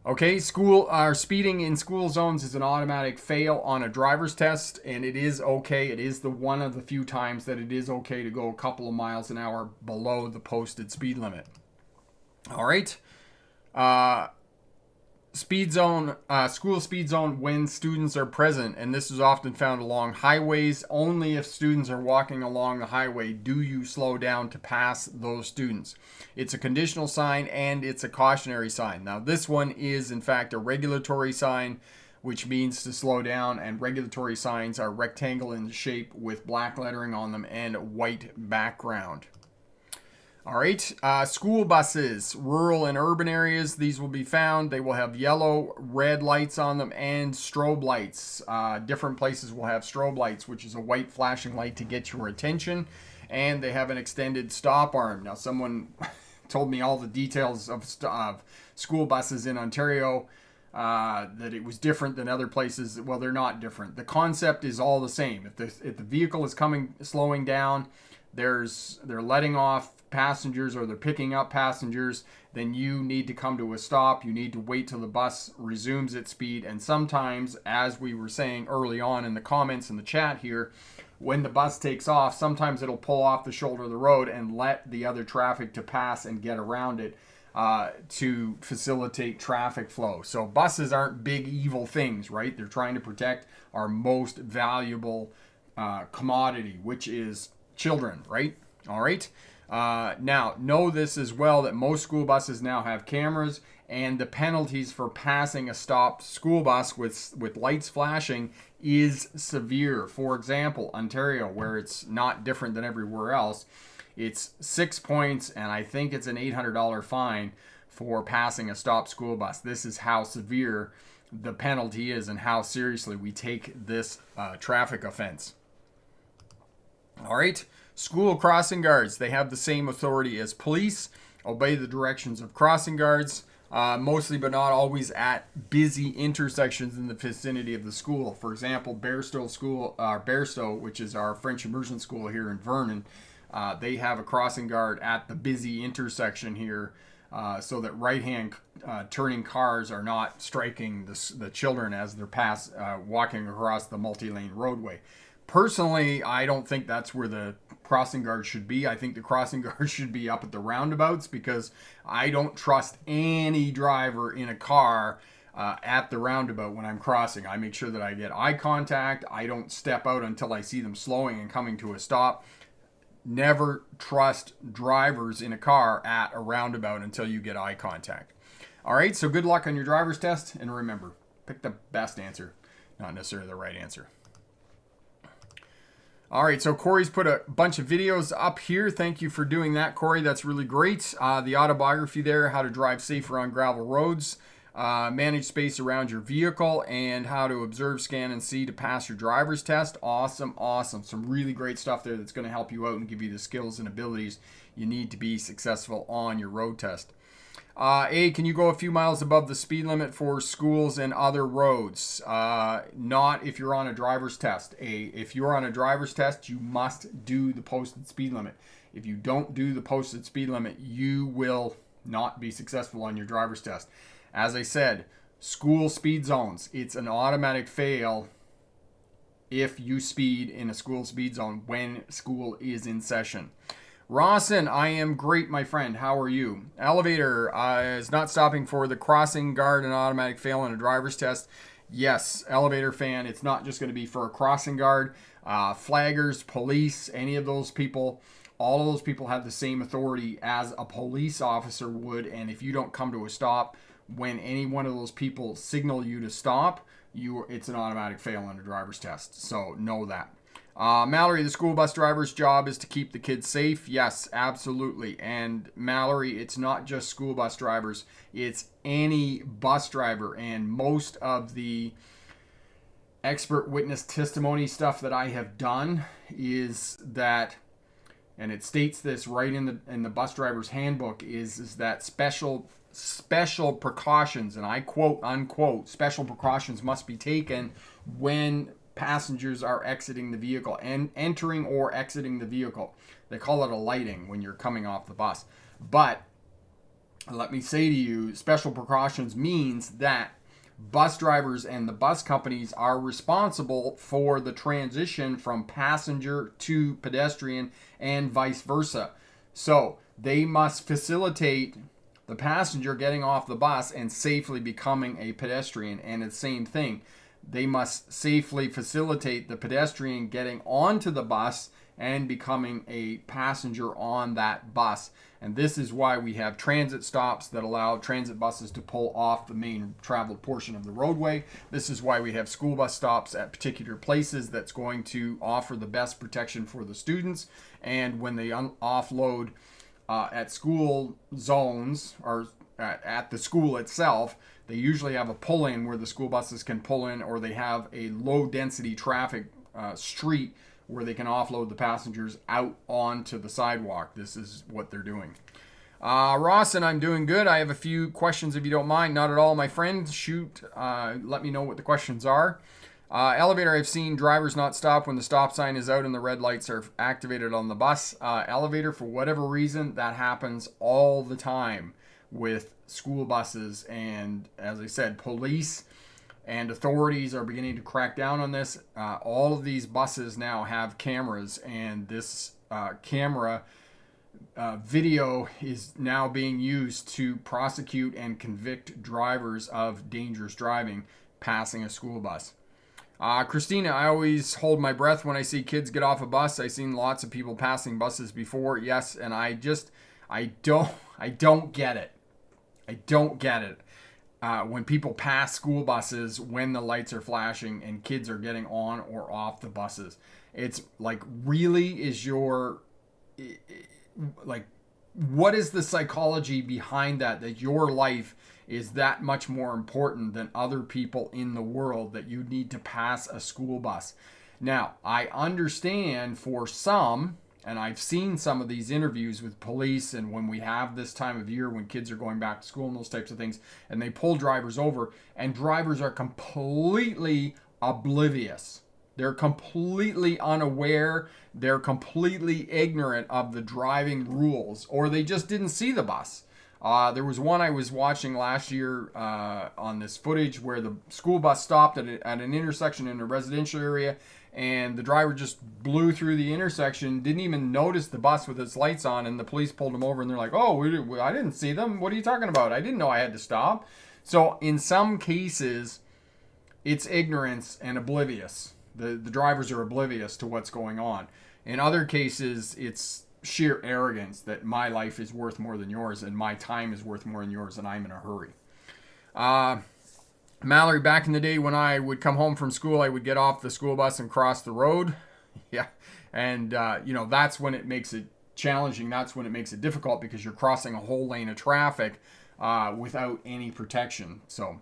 Okay, speeding in school zones is an automatic fail on a driver's test, and it is okay. It is one of the few times that it is okay to go a couple of miles an hour below the posted speed limit. All right. Speed zone, school speed zone when students are present, and this is often found along highways. Only if students are walking along the highway do you slow down to pass those students. It's a conditional sign and it's a cautionary sign. Now this one is in fact a regulatory sign, which means to slow down, and regulatory signs are rectangle in shape with black lettering on them and white background. All right, school buses, rural and urban areas, these will be found. They will have yellow, red lights on them and strobe lights. Different places will have strobe lights, which is a white flashing light to get your attention. And they have an extended stop arm. Now, someone told me all the details of school buses in Ontario, that it was different than other places. Well, they're not different. The concept is all the same. If the vehicle is slowing down, they're letting off passengers or they're picking up passengers, then you need to come to a stop. You need to wait till the bus resumes its speed. And sometimes, as we were saying early on in the comments in the chat here, when the bus takes off, sometimes it'll pull off the shoulder of the road and let the other traffic to pass and get around it to facilitate traffic flow. So buses aren't big evil things, right? They're trying to protect our most valuable commodity, which is children, right? All right. Now, know this as well, that most school buses now have cameras, and the penalties for passing a stopped school bus with lights flashing is severe. For example, Ontario, where it's not different than everywhere else, it's 6 points, and I think it's an $800 fine for passing a stopped school bus. This is how severe the penalty is and how seriously we take this traffic offense. All right. School crossing guards, they have the same authority as police, obey the directions of crossing guards, mostly but not always at busy intersections in the vicinity of the school. For example, Bairstow, which is our French immersion school here in Vernon, they have a crossing guard at the busy intersection here so that right-hand turning cars are not striking the children as they're walking across the multi-lane roadway. Personally, I don't think that's where the crossing guard should be. I think the crossing guard should be up at the roundabouts, because I don't trust any driver in a car at the roundabout when I'm crossing. I make sure that I get eye contact. I don't step out until I see them slowing and coming to a stop. Never trust drivers in a car at a roundabout until you get eye contact. All right, so good luck on your driver's test, and remember, pick the best answer, not necessarily the right answer. All right, so Corey's put a bunch of videos up here. Thank you for doing that, Corey. That's really great. The autobiography there, how to drive safer on gravel roads, manage space around your vehicle, and how to observe, scan, and see to pass your driver's test. Awesome, awesome. Some really great stuff there that's going to help you out and give you the skills and abilities you need to be successful on your road test. Can you go a few miles above the speed limit for schools and other roads? Not if you're on a driver's test. If you're on a driver's test, you must do the posted speed limit. If you don't do the posted speed limit, you will not be successful on your driver's test. As I said, school speed zones, it's an automatic fail if you speed in a school speed zone when school is in session. Rawson, I am great, my friend. How are you? Elevator is not stopping for the crossing guard and automatic fail on a driver's test. Yes, elevator fan, it's not just going to be for a crossing guard. Flaggers, police, any of those people, all of those people have the same authority as a police officer would. And if you don't come to a stop when any one of those people signal you to stop, it's an automatic fail on a driver's test. So know that. Mallory, the school bus driver's job is to keep the kids safe. Yes, absolutely. And Mallory, it's not just school bus drivers. It's any bus driver. And most of the expert witness testimony stuff that I have done is that, and it states this right in the bus driver's handbook, is that special precautions, and I quote unquote, special precautions must be taken when passengers are exiting the vehicle and entering or exiting the vehicle. They call it a lighting when you're coming off the bus. But let me say to you, special precautions means that bus drivers and the bus companies are responsible for the transition from passenger to pedestrian and vice versa. So they must facilitate the passenger getting off the bus and safely becoming a pedestrian. And it's the same thing. They must safely facilitate the pedestrian getting onto the bus and becoming a passenger on that bus. And this is why we have transit stops that allow transit buses to pull off the main traveled portion of the roadway. This is why we have school bus stops at particular places that's going to offer the best protection for the students. And when they offload at school zones or at the school itself, they usually have a pull-in where the school buses can pull in, or they have a low-density traffic street where they can offload the passengers out onto the sidewalk. This is what they're doing. Rawson, I'm doing good. I have a few questions if you don't mind. Not at all, my friend. Shoot. Let me know what the questions are. Elevator, I've seen drivers not stop when the stop sign is out and the red lights are activated on the bus. Elevator, for whatever reason, that happens all the time with school buses. And as I said, police and authorities are beginning to crack down on this. All of these buses now have cameras, and this camera video is now being used to prosecute and convict drivers of dangerous driving passing a school bus. Christina, I always hold my breath when I see kids get off a bus. I've seen lots of people passing buses before. Yes, and I don't get it. I don't get it. When people pass school buses when the lights are flashing and kids are getting on or off the buses. It's like, really, is your, like, what is the psychology behind that your life is that much more important than other people in the world that you need to pass a school bus? Now, I understand for some, and I've seen some of these interviews with police, and when we have this time of year when kids are going back to school and those types of things, and they pull drivers over, and drivers are completely oblivious. They're completely unaware. They're completely ignorant of the driving rules, or they just didn't see the bus. There was one I was watching last year on this footage where the school bus stopped at an intersection in a residential area, and the driver just blew through the intersection, didn't even notice the bus with its lights on, and the police pulled him over, and they're like, oh, I didn't see them. What are you talking about? I didn't know I had to stop. So in some cases, it's ignorance and oblivious. The drivers are oblivious to what's going on. In other cases, it's sheer arrogance that my life is worth more than yours and my time is worth more than yours and I'm in a hurry. Mallory, back in the day when I would come home from school, I would get off the school bus and cross the road. Yeah. And, that's when it makes it challenging. That's when it makes it difficult because you're crossing a whole lane of traffic without any protection. So,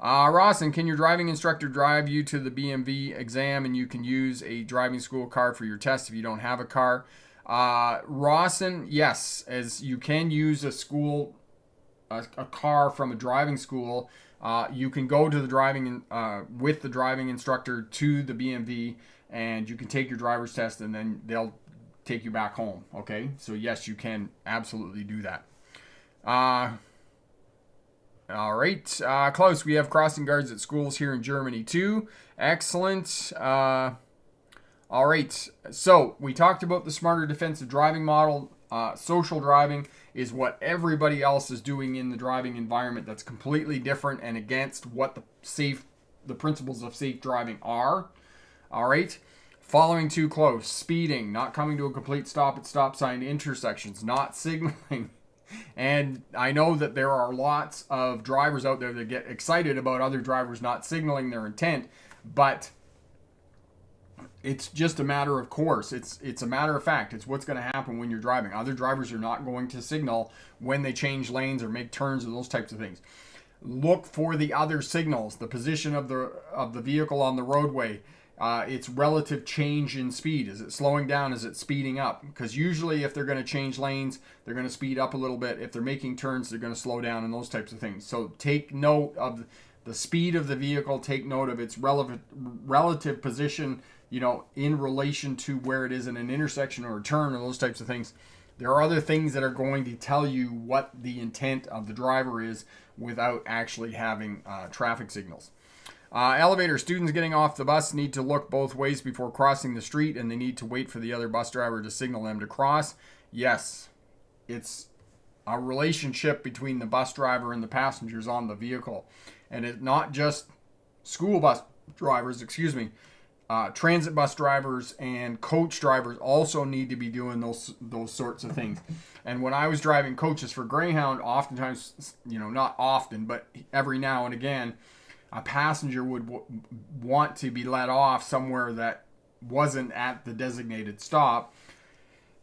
Rawson, can your driving instructor drive you to the BMV exam and you can use a driving school car for your test if you don't have a car? Rawson, yes, as you can use a car from a driving school. You can go to the driving with the driving instructor to the BMV, and you can take your driver's test, and then they'll take you back home. Okay, so yes, you can absolutely do that. All right, Klaus, we have crossing guards at schools here in Germany too. Excellent. All right, so we talked about the smarter defensive driving model. Social driving is what everybody else is doing in the driving environment that's completely different and against what the principles of safe driving are. All right. Following too close, speeding, not coming to a complete stop at stop sign intersections, not signaling. And I know that there are lots of drivers out there that get excited about other drivers not signaling their intent, but it's just a matter of course. It's a matter of fact. It's what's going to happen when you're driving. Other drivers are not going to signal when they change lanes or make turns or those types of things. Look for the other signals, the position of the vehicle on the roadway, its relative change in speed. Is it slowing down? Is it speeding up? Because usually if they're going to change lanes, they're going to speed up a little bit. If they're making turns, they're going to slow down and those types of things. So take note of the speed of the vehicle. Take note of its relative position, in relation to where it is in an intersection or a turn or those types of things. There are other things that are going to tell you what the intent of the driver is without actually having traffic signals. Elevator, students getting off the bus need to look both ways before crossing the street, and they need to wait for the other bus driver to signal them to cross. Yes, it's a relationship between the bus driver and the passengers on the vehicle. And it's not just school bus drivers, transit bus drivers and coach drivers also need to be doing those sorts of things. And when I was driving coaches for Greyhound, oftentimes, not often, but every now and again, a passenger would want to be let off somewhere that wasn't at the designated stop.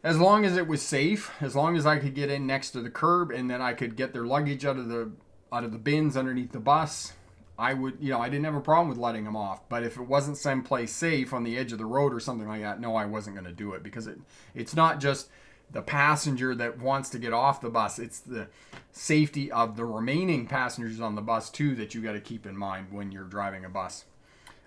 As long as it was safe, as long as I could get in next to the curb and then I could get their luggage out of the bins underneath the bus, I would, I didn't have a problem with letting them off. But if it wasn't someplace safe on the edge of the road or something like that, no, I wasn't going to do it, because it's not just the passenger that wants to get off the bus. It's the safety of the remaining passengers on the bus too that you got to keep in mind when you're driving a bus.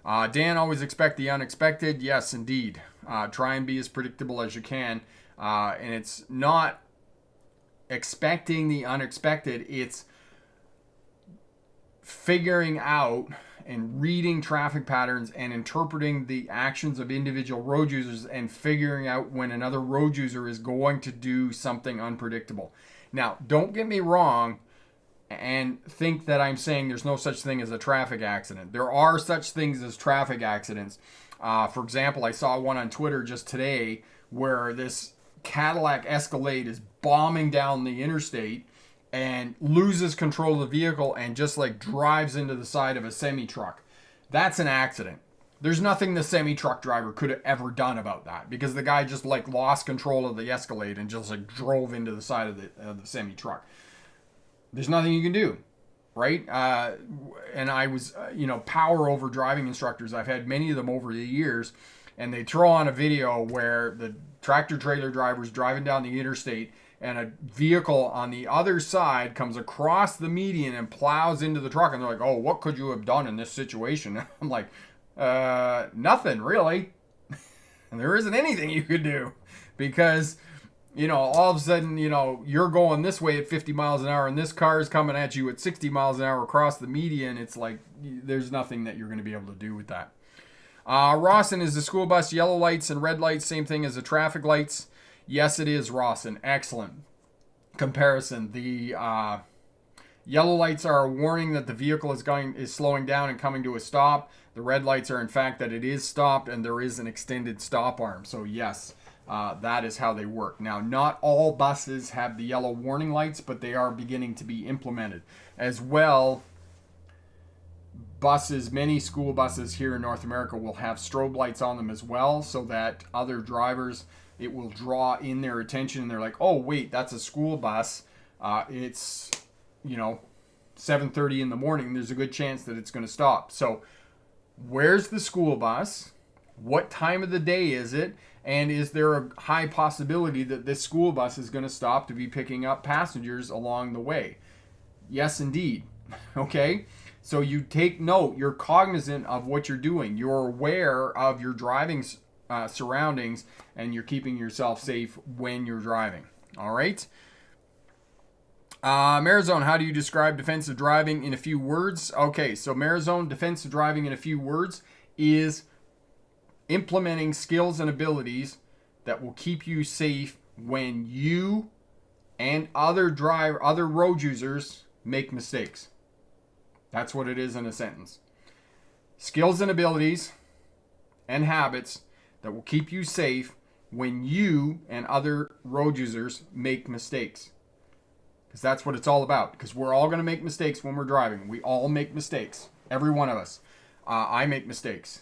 Dan, always expect the unexpected. Yes, indeed. Try and be as predictable as you can. And it's not expecting the unexpected. It's figuring out and reading traffic patterns and interpreting the actions of individual road users and figuring out when another road user is going to do something unpredictable. Now, don't get me wrong and think that I'm saying there's no such thing as a traffic accident. There are such things as traffic accidents. For example, I saw one on Twitter just today where this Cadillac Escalade is bombing down the interstate and loses control of the vehicle and just drives into the side of a semi-truck. That's an accident. There's nothing the semi-truck driver could have ever done about that, because the guy just lost control of the Escalade and just drove into the side of the semi-truck. There's nothing you can do, right? And I was, power over driving instructors. I've had many of them over the years, and they throw on a video where the tractor trailer driver's driving down the interstate and a vehicle on the other side comes across the median and plows into the truck. And they're like, oh, what could you have done in this situation? I'm like, nothing really. And there isn't anything you could do, because, all of a sudden, you're going this way at 50 miles an hour and this car is coming at you at 60 miles an hour across the median. It's there's nothing that you're going to be able to do with that. Rawson, is the school bus yellow lights and red lights same thing as the traffic lights? Yes, it is, Rawson. Excellent comparison. The Yellow lights are a warning that the vehicle is slowing down and coming to a stop. The red lights are in fact that it is stopped and there is an extended stop arm. So yes, that is how they work. Now, not all buses have the yellow warning lights, but they are beginning to be implemented. As well, many school buses here in North America will have strobe lights on them as well, so that other drivers, it will draw in their attention and they're like, oh wait, that's a school bus. It's 7:30 in the morning. There's a good chance that it's going to stop. So where's the school bus? What time of the day is it? And is there a high possibility that this school bus is going to stop to be picking up passengers along the way? Yes, indeed. Okay? So you take note. You're cognizant of what you're doing. You're aware of your driving surroundings, and you're keeping yourself safe when you're driving. All right? Marizone, how do you describe defensive driving in a few words? Okay, so Marizone, defensive driving in a few words is implementing skills and abilities that will keep you safe when you and other road users make mistakes. That's what it is in a sentence. Skills and abilities and habits that will keep you safe when you and other road users make mistakes. Because that's what it's all about. Because we're all going to make mistakes when we're driving. We all make mistakes. Every one of us. I make mistakes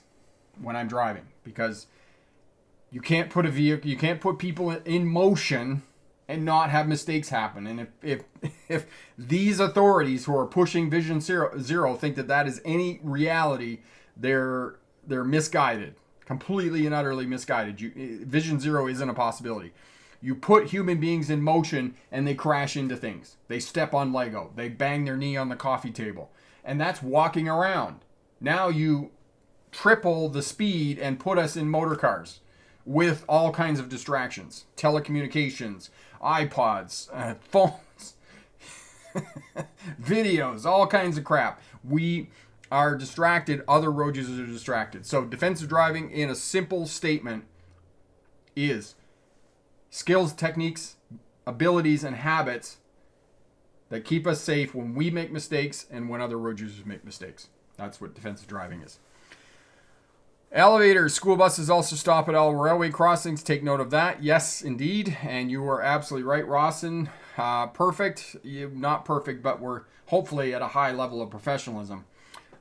when I'm driving. Because you can't put people in motion and not have mistakes happen. And if these authorities who are pushing Vision Zero think that is any reality, they're misguided. Completely and utterly misguided. Vision Zero isn't a possibility. You put human beings in motion and they crash into things. They step on Lego. They bang their knee on the coffee table. And that's walking around. Now you triple the speed and put us in motor cars with all kinds of distractions. Telecommunications, iPods, phones, videos, all kinds of crap. We are distracted. Other road users are distracted. So defensive driving in a simple statement is skills, techniques, abilities, and habits that keep us safe when we make mistakes and when other road users make mistakes. That's what defensive driving is. Elevators. School buses also stop at all railway crossings. Take note of that. Yes, indeed. And you are absolutely right, Rawson. Perfect. Not perfect, but we're hopefully at a high level of professionalism.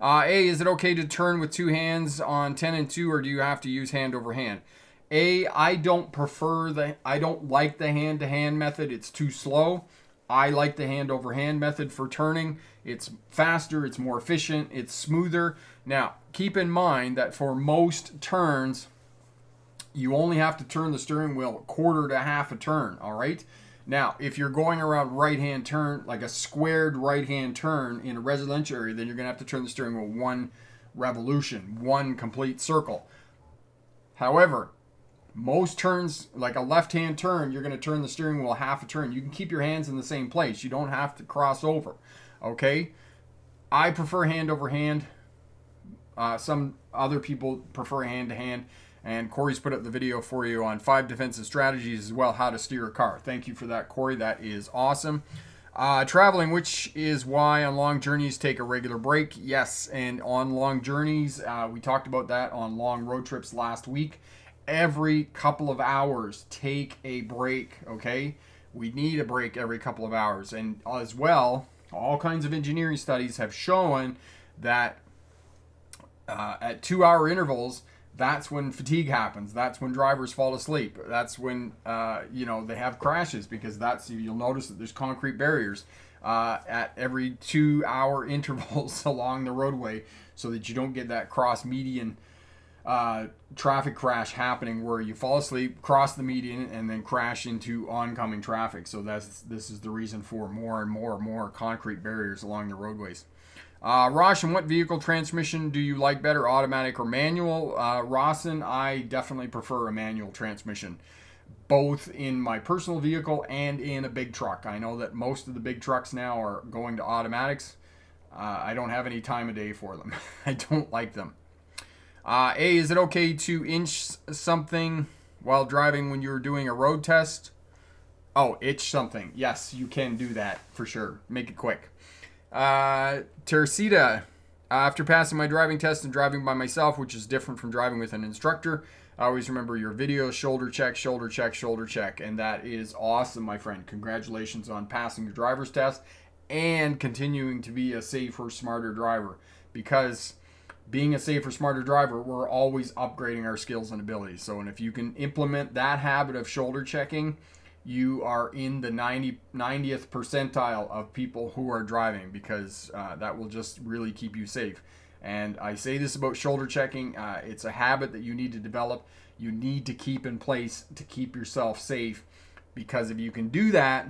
Is it okay to turn with two hands on 10 and 2, or do you have to use hand over hand? I don't like the hand-to-hand method. It's too slow. I like the hand-over-hand method for turning. It's faster, it's more efficient, it's smoother. Now, keep in mind that for most turns, you only have to turn the steering wheel a quarter to half a turn, all right? Now, if you're going around right-hand turn, like a squared right-hand turn in a residential area, then you're going to have to turn the steering wheel one revolution, one complete circle. However, most turns, like a left-hand turn, you're going to turn the steering wheel half a turn. You can keep your hands in the same place. You don't have to cross over, okay? I prefer hand over hand. Some other people prefer hand to hand. And Corey's put up the video for you on 5 defensive strategies as well, how to steer a car. Thank you for that, Corey. That is awesome. Traveling, which is why on long journeys take a regular break. Yes, and on long journeys, we talked about that on long road trips last week. Every couple of hours, take a break, okay? We need a break every couple of hours. And as well, all kinds of engineering studies have shown that at 2-hour intervals, that's when fatigue happens. That's when drivers fall asleep. That's when, they have crashes, because you'll notice that there's concrete barriers at every 2-hour intervals along the roadway, so that you don't get that cross median traffic crash happening where you fall asleep, cross the median, and then crash into oncoming traffic. So this is the reason for more and more concrete barriers along the roadways. Roshan, what vehicle transmission do you like better, automatic or manual? Rawson, I definitely prefer a manual transmission, both in my personal vehicle and in a big truck. I know that most of the big trucks now are going to automatics. I don't have any time of day for them. I don't like them. Is it okay to inch something while driving when you're doing a road test? Oh, itch something. Yes, you can do that for sure. Make it quick. Teresita, after passing my driving test and driving by myself, which is different from driving with an instructor, I always remember your videos, shoulder check, shoulder check, shoulder check. And that is awesome, my friend. Congratulations on passing your driver's test and continuing to be a safer, smarter driver. Because being a safer, smarter driver, we're always upgrading our skills and abilities. So, and if you can implement that habit of shoulder checking, you are in the 90th percentile of people who are driving, because that will just really keep you safe. And I say this about shoulder checking, it's a habit that you need to develop. You need to keep in place to keep yourself safe, because if you can do that,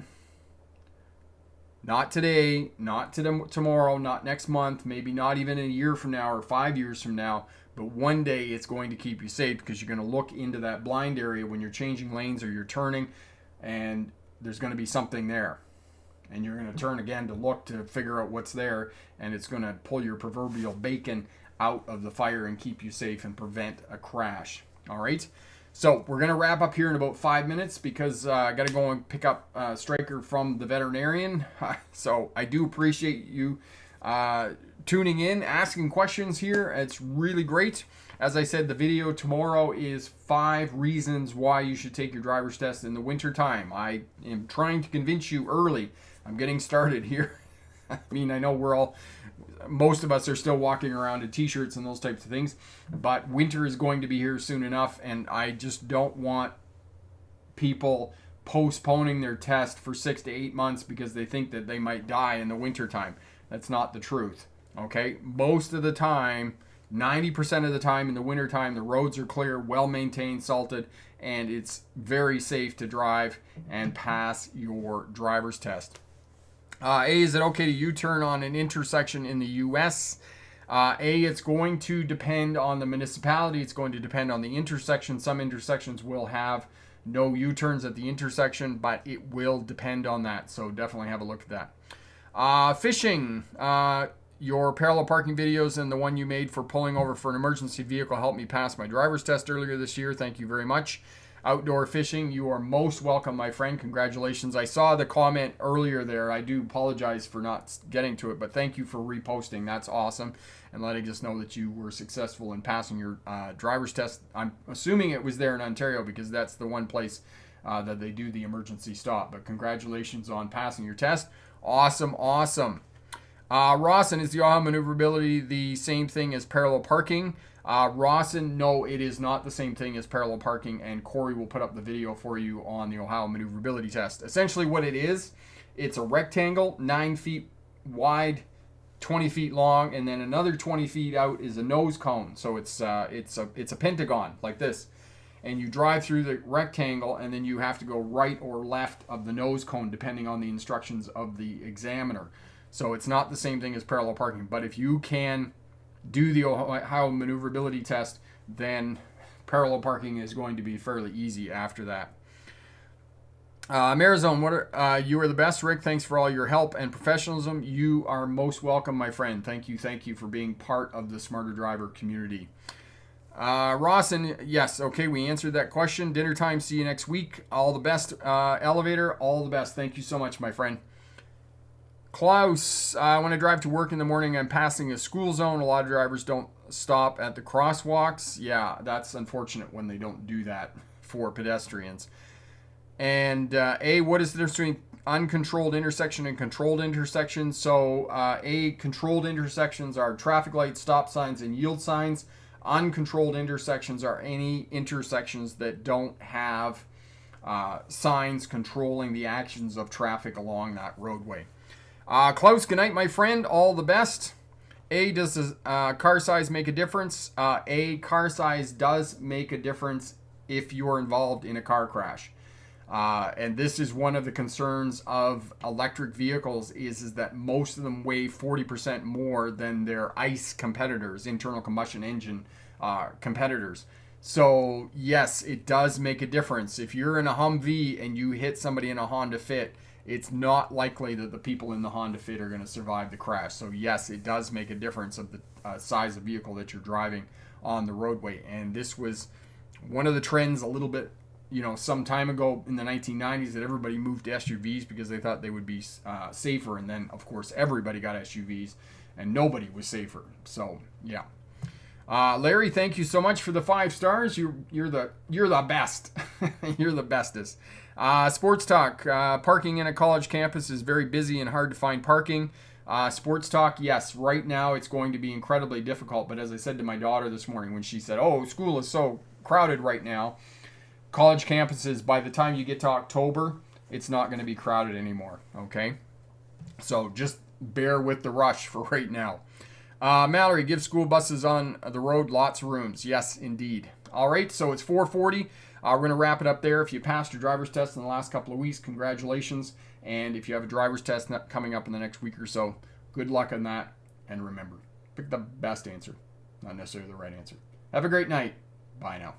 not today, not tomorrow, not next month, maybe not even a year from now or 5 years from now, but one day it's going to keep you safe, because you're going to look into that blind area when you're changing lanes or you're turning, and there's going to be something there. And you're going to turn again to look to figure out what's there, and it's going to pull your proverbial bacon out of the fire and keep you safe and prevent a crash. All right? So we're going to wrap up here in about 5 minutes, because I got to go and pick up Stryker from the veterinarian. So I do appreciate you tuning in, asking questions here. It's really great. As I said, the video tomorrow is 5 reasons why you should take your driver's test in the wintertime. I am trying to convince you early. I'm getting started here. I mean, I know most of us are still walking around in t-shirts and those types of things, but winter is going to be here soon enough, and I just don't want people postponing their test for 6 to 8 months because they think that they might die in the wintertime. That's not the truth, okay? Most of the time, 90% of the time in the wintertime, the roads are clear, well-maintained, salted, and it's very safe to drive and pass your driver's test. Is it okay to U-turn on an intersection in the U.S.? It's going to depend on the municipality. It's going to depend on the intersection. Some intersections will have no U-turns at the intersection, but it will depend on that. So definitely have a look at that. Fishing. Your parallel parking videos and the one you made for pulling over for an emergency vehicle helped me pass my driver's test earlier this year. Thank you very much. Outdoor fishing, you are most welcome, my friend. Congratulations. I saw the comment earlier there. I do apologize for not getting to it, but thank you for reposting. That's awesome. And letting us know that you were successful in passing your driver's test. I'm assuming it was there in Ontario, because that's the one place that they do the emergency stop. But congratulations on passing your test. Awesome, awesome. Rawson, is the Ohio maneuverability the same thing as parallel parking? Rawson, no, it is not the same thing as parallel parking, and Corey will put up the video for you on the Ohio maneuverability test. Essentially what it is, it's a rectangle, 9 feet wide, 20 feet long, and then another 20 feet out is a nose cone. So it's a pentagon like this. And you drive through the rectangle, and then you have to go right or left of the nose cone depending on the instructions of the examiner. So it's not the same thing as parallel parking. But if you can do the Ohio maneuverability test, then parallel parking is going to be fairly easy after that. Marizone, you are the best, Rick. Thanks for all your help and professionalism. You are most welcome, my friend. Thank you for being part of the Smarter Driver community. Rawson, yes, okay, we answered that question. Dinner time, see you next week. All the best, Elevator, all the best. Thank you so much, my friend. Klaus, when I drive to work in the morning, I'm passing a school zone. A lot of drivers don't stop at the crosswalks. Yeah, that's unfortunate when they don't do that for pedestrians. And what is the difference between uncontrolled intersection and controlled intersections? So controlled intersections are traffic lights, stop signs, and yield signs. Uncontrolled intersections are any intersections that don't have signs controlling the actions of traffic along that roadway. Klaus, good night, my friend. All the best. Does the car size make a difference? Car size does make a difference if you're involved in a car crash. And this is one of the concerns of electric vehicles is that most of them weigh 40% more than their ICE competitors, internal combustion engine competitors. So yes, it does make a difference. If you're in a Humvee and you hit somebody in a Honda Fit, it's not likely that the people in the Honda Fit are going to survive the crash. So yes, it does make a difference of the size of vehicle that you're driving on the roadway. And this was one of the trends a little bit some time ago in the 1990s that everybody moved to SUVs because they thought they would be safer. And then, of course, everybody got SUVs and nobody was safer. So, yeah. Larry, thank you so much for the 5 stars. You're the best. You're the bestest. Sports Talk. Parking in a college campus is very busy and hard to find parking. Sports Talk, yes, right now it's going to be incredibly difficult. But as I said to my daughter this morning when she said, oh, school is so crowded right now, college campuses, by the time you get to October, it's not going to be crowded anymore, okay? So just bear with the rush for right now. Mallory, give school buses on the road lots of rooms. Yes, indeed. All right, so it's 4:40. We're going to wrap it up there. If you passed your driver's test in the last couple of weeks, congratulations. And if you have a driver's test coming up in the next week or so, good luck on that. And remember, pick the best answer, not necessarily the right answer. Have a great night. Bye now.